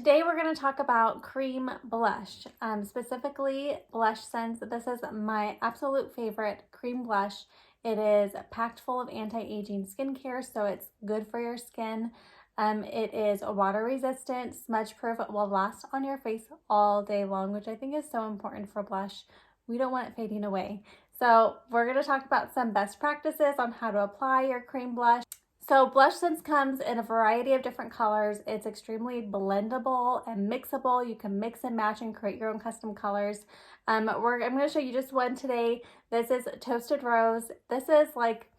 Today we're going to talk about cream blush, specifically BlushSense. This is my absolute favorite cream blush. It is packed full of anti-aging skincare, so it's good for your skin. It is water resistant, smudge proof. It will last on your face all day long, which I think is so important for blush. We don't want it fading away. So we're going to talk about some best practices on how to apply your cream blush. So BlushSense comes in a variety of different colors. It's extremely blendable and mixable. You can mix and match and create your own custom colors. I'm going to show you just one today. This is Toasted Rose. This is like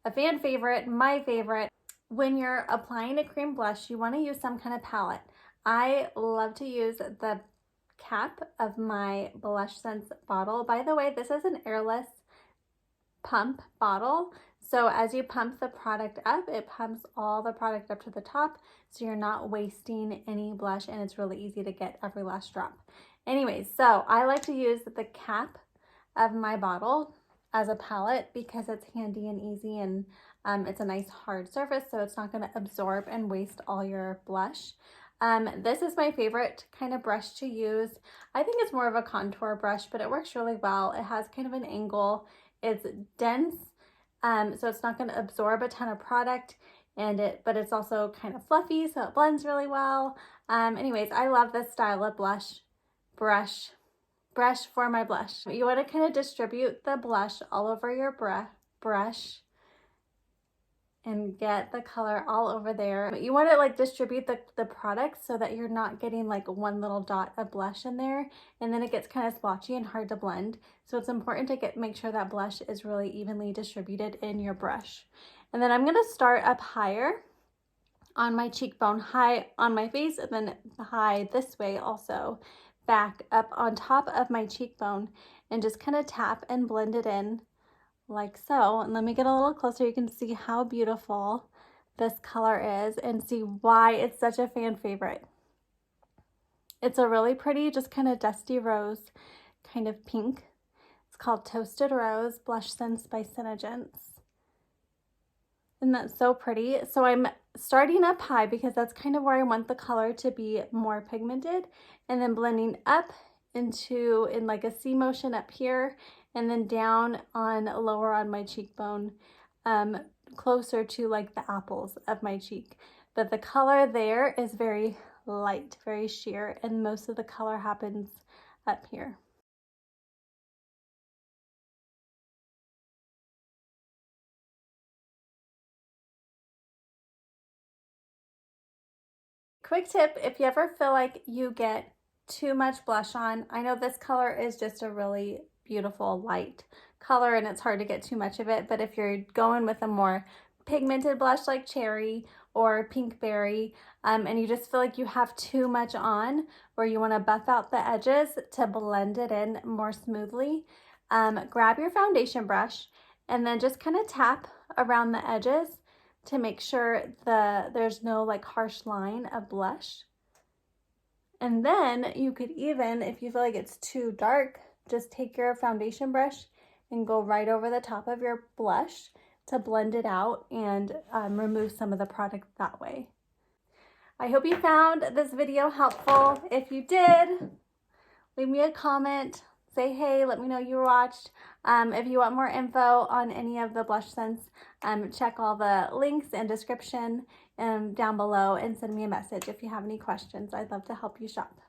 a fan favorite, my favorite. When you're applying a cream blush, you want to use some kind of palette. I love to use the cap of my BlushSense bottle. By the way, this is an airless pump bottle. So as you pump the product up, it pumps all the product up to the top, so you're not wasting any blush, and it's really easy to get every last drop. Anyways, so I like to use the cap of my bottle as a palette because it's handy and easy, and it's a nice hard surface, so it's not going to absorb and waste all your blush. This is my favorite kind of brush to use. I think it's more of a contour brush, but it works really well. It has kind of an angle. It's dense. So it's not going to absorb a ton of product, but it's also kind of fluffy, so it blends really well. Anyways, I love this style of brush for my blush. You want to kind of distribute the blush all over your brush and get the color all over there. You want to like distribute the product so that you're not getting like one little dot of blush in there, and then it gets kind of splotchy and hard to blend. So it's important to make sure that blush is really evenly distributed in your brush. And then I'm going to start up higher on my cheekbone, high on my face, and then high this way also, back up on top of my cheekbone, and just kind of tap and blend it in like so. And let me get a little closer. You can see how beautiful this color is and see why it's such a fan favorite. It's a really pretty, just kind of dusty rose kind of pink. It's called Toasted Rose, BlushSense by Senegence. And that's so pretty. So I'm starting up high because that's kind of where I want the color to be more pigmented, and then blending up in like a C motion up here, and then down on lower on my cheekbone, closer to like the apples of my cheek. But the color there is very light, very sheer, and most of the color happens up here. Quick tip, if you ever feel like you get too much blush on, I know this color is just a really beautiful light color and it's hard to get too much of it, but if you're going with a more pigmented blush like cherry or pink berry, and you just feel like you have too much on, or you want to buff out the edges to blend it in more smoothly, grab your foundation brush and then just kind of tap around the edges to make sure there's no like harsh line of blush. And then you could even, if you feel like it's too dark, just take your foundation brush and go right over the top of your blush to blend it out and remove some of the product that way. I hope you found this video helpful. If you did, leave me a comment. Say hey, let me know you watched. If you want more info on any of the BlushSense, check all the links and description down below and send me a message if you have any questions. I'd love to help you shop.